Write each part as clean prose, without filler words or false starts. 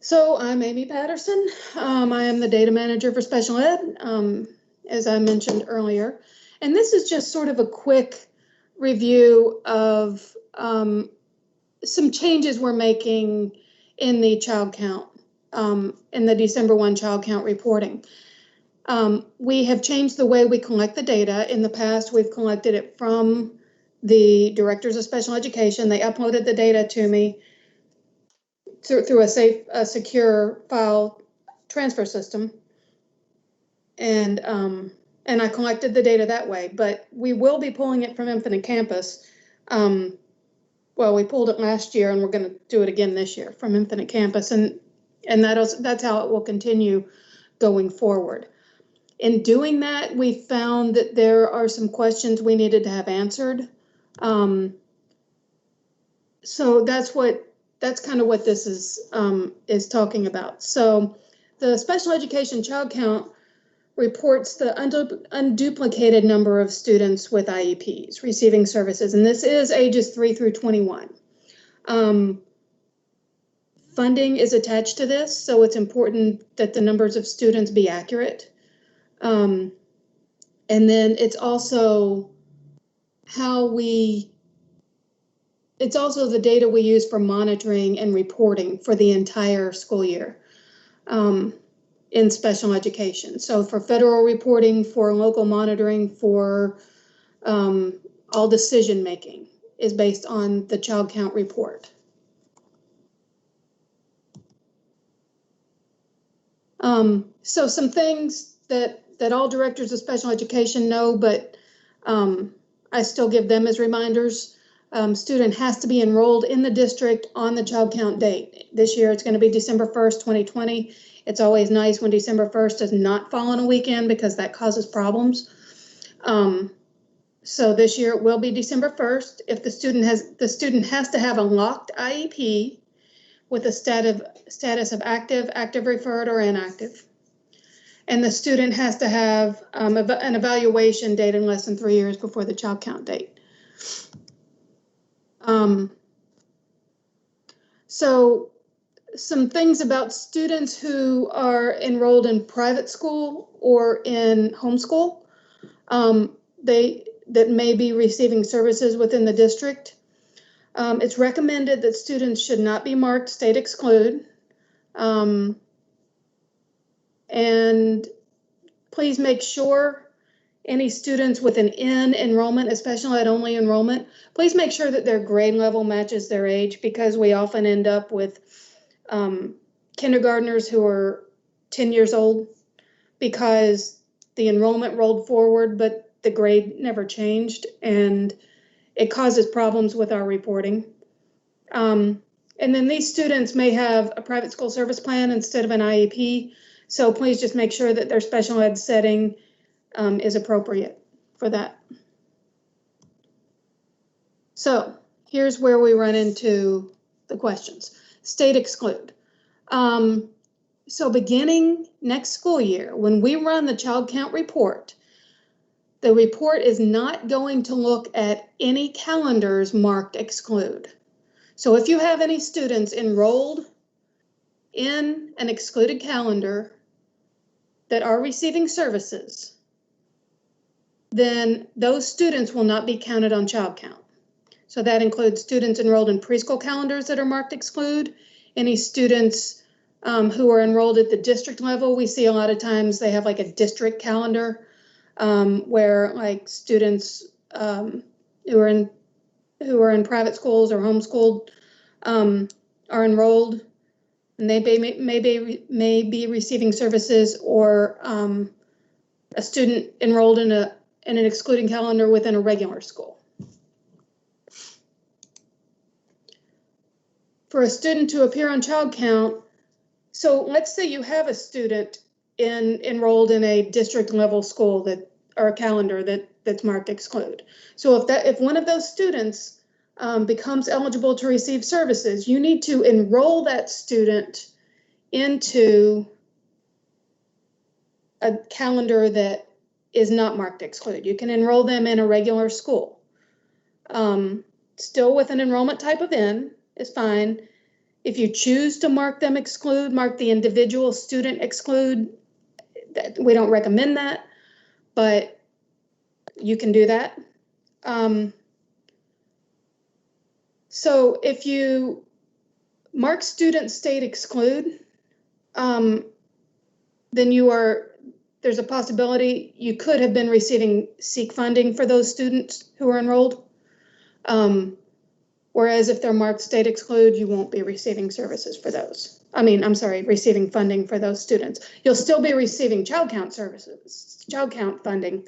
So I'm Amy Patterson. I am the data manager for special ed, as I mentioned earlier. And this is just sort of a quick review of some changes we're making in the child count, in the December 1 child count reporting. We have changed the way we collect the data. In the past, we've collected it from the directors of special education. They uploaded the data to me through a secure file transfer system, and I collected the data that way. But we will be pulling it from Infinite Campus. Well, we pulled it last year, and we're going to do it again this year from Infinite Campus, and that's how it will continue going forward. In doing that, we found that there are some questions we needed to have answered. So that's kind of what this is talking about. So the special education child count reports the unduplicated number of students with IEPs receiving services, and this is ages 3 through 21. Funding is attached to this, so it's important that the numbers of students be accurate. And then it's also it's also the data we use for monitoring and reporting for the entire school year in special education. So for federal reporting, for local monitoring, for all decision making is based on the child count report. So some things that all directors of special education know, but I still give them as reminders. Student has to be enrolled in the district on the child count date. This year it's going to be December 1st, 2020. It's always nice when December 1st does not fall on a weekend because that causes problems. So this year it will be December 1st. If the student has to have a locked IEP with a status of active referred, or inactive. And the student has to have an evaluation dated less than 3 years before the child count date. So some things about students who are enrolled in private school or in homeschool, that may be receiving services within the district. It's recommended that students should not be marked state exclude. And please make sure any students with an N enrollment, a special ed only enrollment, please make sure that their grade level matches their age, because we often end up with kindergartners who are 10 years old because the enrollment rolled forward, but the grade never changed, and it causes problems with our reporting. And then these students may have a private school service plan instead of an IEP, so please just make sure that their special ed setting is appropriate for that. So here's where we run into the questions. State exclude. So beginning next school year, when we run the child count report, the report is not going to look at any calendars marked exclude. So if you have any students enrolled in an excluded calendar that are receiving services, then those students will not be counted on child count. So that includes students enrolled in preschool calendars that are marked exclude, any students who are enrolled at the district level. We see a lot of times they have like a district calendar where like students who are in private schools or homeschooled are enrolled, and they may be receiving services, or a student enrolled in an excluding calendar within a regular school. For a student to appear on child count, so let's say you have a student enrolled in a district level school or a calendar that's marked exclude. So if one of those students becomes eligible to receive services, you need to enroll that student into a calendar that is not marked exclude. You can enroll them in a regular school. Still with an enrollment type of N is fine. If you choose to mark them exclude, mark the individual student exclude, we don't recommend that, but you can do that. So if you mark student state exclude, then there's a possibility you could have been receiving SEEK funding for those students who are enrolled. Whereas if they're marked state exclude, you won't be receiving services for those. Receiving funding for those students. You'll still be receiving child count services, child count funding,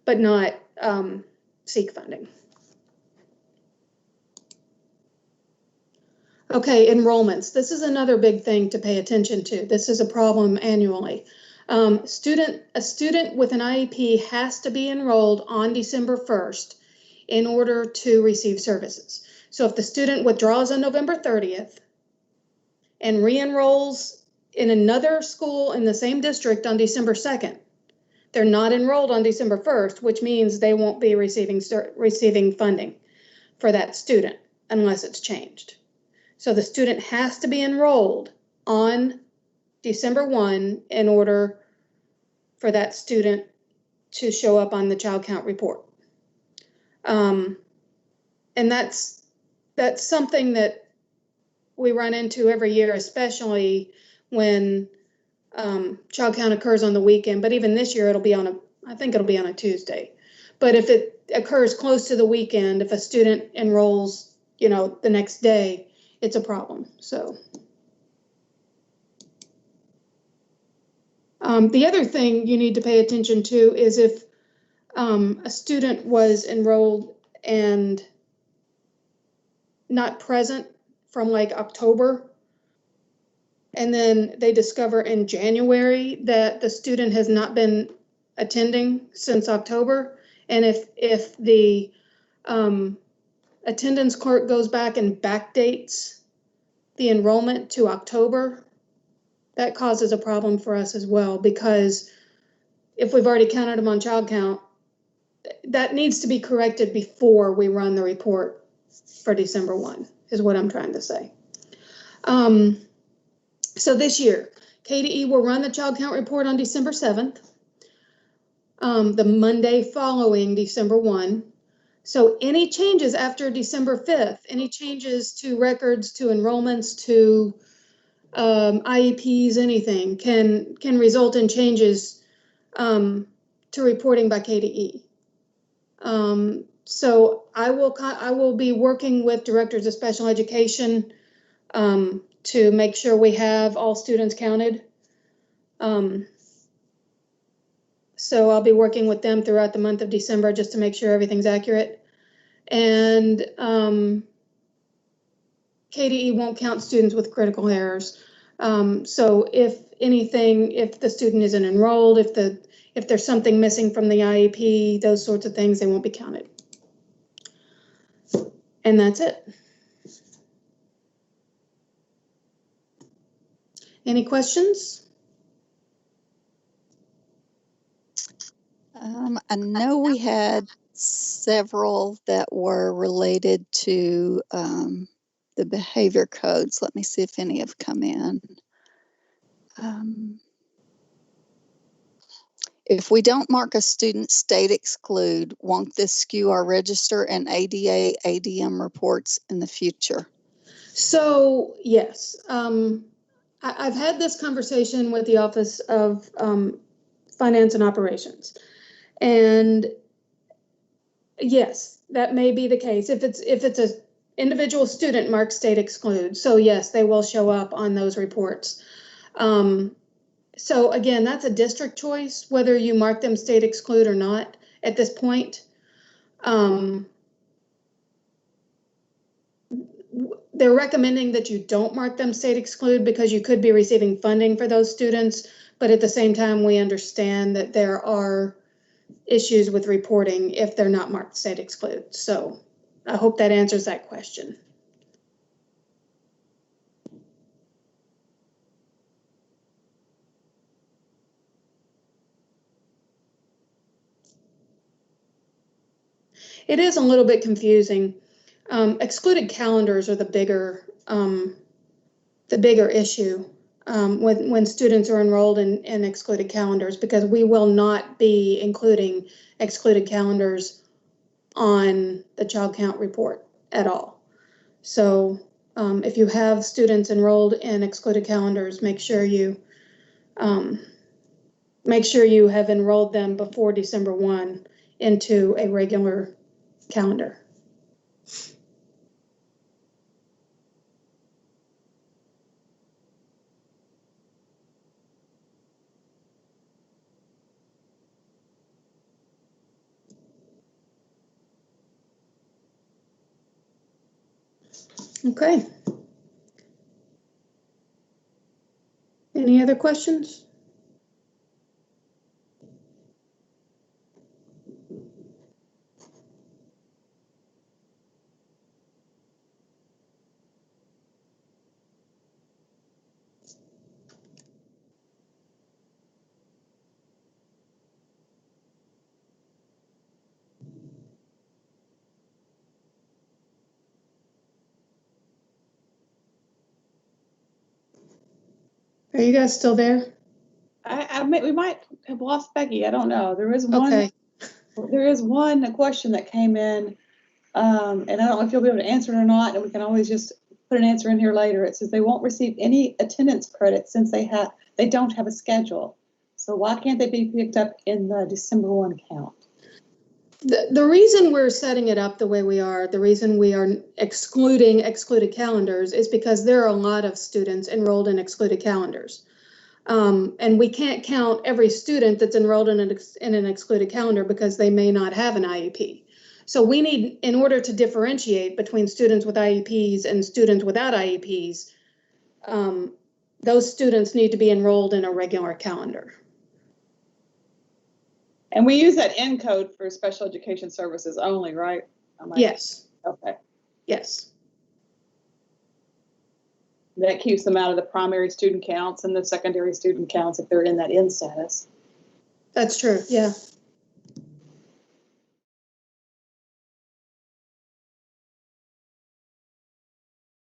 but not SEEK funding. Okay, enrollments. This is another big thing to pay attention to. This is a problem annually. A student with an IEP has to be enrolled on December 1st in order to receive services. So if the student withdraws on November 30th and re-enrolls in another school in the same district on December 2nd, they're not enrolled on December 1st, which means they won't be receiving funding for that student unless it's changed. So the student has to be enrolled on December 1 in order for that student to show up on the child count report. And that's something that we run into every year, especially when child count occurs on the weekend. But even this year, I think it'll be on a Tuesday. But if it occurs close to the weekend, if a student enrolls, the next day, it's a problem. So the other thing you need to pay attention to is if a student was enrolled and not present from like October, and then they discover in January that the student has not been attending since October, and if the attendance clerk goes back and backdates the enrollment to October, that causes a problem for us as well, because if we've already counted them on child count, that needs to be corrected before we run the report for December 1, is what I'm trying to say. So this year, KDE will run the child count report on December 7th, the Monday following December 1. So any changes after December 5th, any changes to records, to enrollments, to IEPs, anything can result in changes to reporting by KDE. So I will be working with directors of special education to make sure we have all students counted. So I'll be working with them throughout the month of December just to make sure everything's accurate. And KDE won't count students with critical errors. So if anything, if the student isn't enrolled, if there's something missing from the IEP, those sorts of things, they won't be counted. And that's it. Any questions? I know we had several that were related to the behavior codes. Let me see if any have come in. If we don't mark a student state exclude, won't this skew our register and ADA, ADM reports in the future? So yes, I've had this conversation with the Office of Finance and Operations, and yes, that may be the case if it's a individual student marked state exclude. So yes, they will show up on those reports. So again, that's a district choice, whether you mark them state exclude or not at this point. They're recommending that you don't mark them state exclude because you could be receiving funding for those students. But at the same time, we understand that there are issues with reporting if they're not marked state exclude. So I hope that answers that question. It is a little bit confusing. Excluded calendars are the bigger bigger issue when students are enrolled in excluded calendars, because we will not be including excluded calendars on the child count report at all. So if you have students enrolled in excluded calendars, make sure you have enrolled them before December 1 into a regular calendar. Okay. Any other questions? Are you guys still there? We might have lost Becky. I don't know. There is one. Okay. There is one question that came in, and I don't know if you'll be able to answer it or not. And we can always just put an answer in here later. It says they won't receive any attendance credit since they don't have a schedule. So why can't they be picked up in the December 1 count? The reason we're setting it up the way we are, the reason we are excluding excluded calendars is because there are a lot of students enrolled in excluded calendars. And we can't count every student that's enrolled in an excluded calendar because they may not have an IEP. So we need, in order to differentiate between students with IEPs and students without IEPs, those students need to be enrolled in a regular calendar. And we use that N code for special education services only, right? Yes. Okay. Yes. That keeps them out of the primary student counts and the secondary student counts if they're in that N status. That's true. Yeah.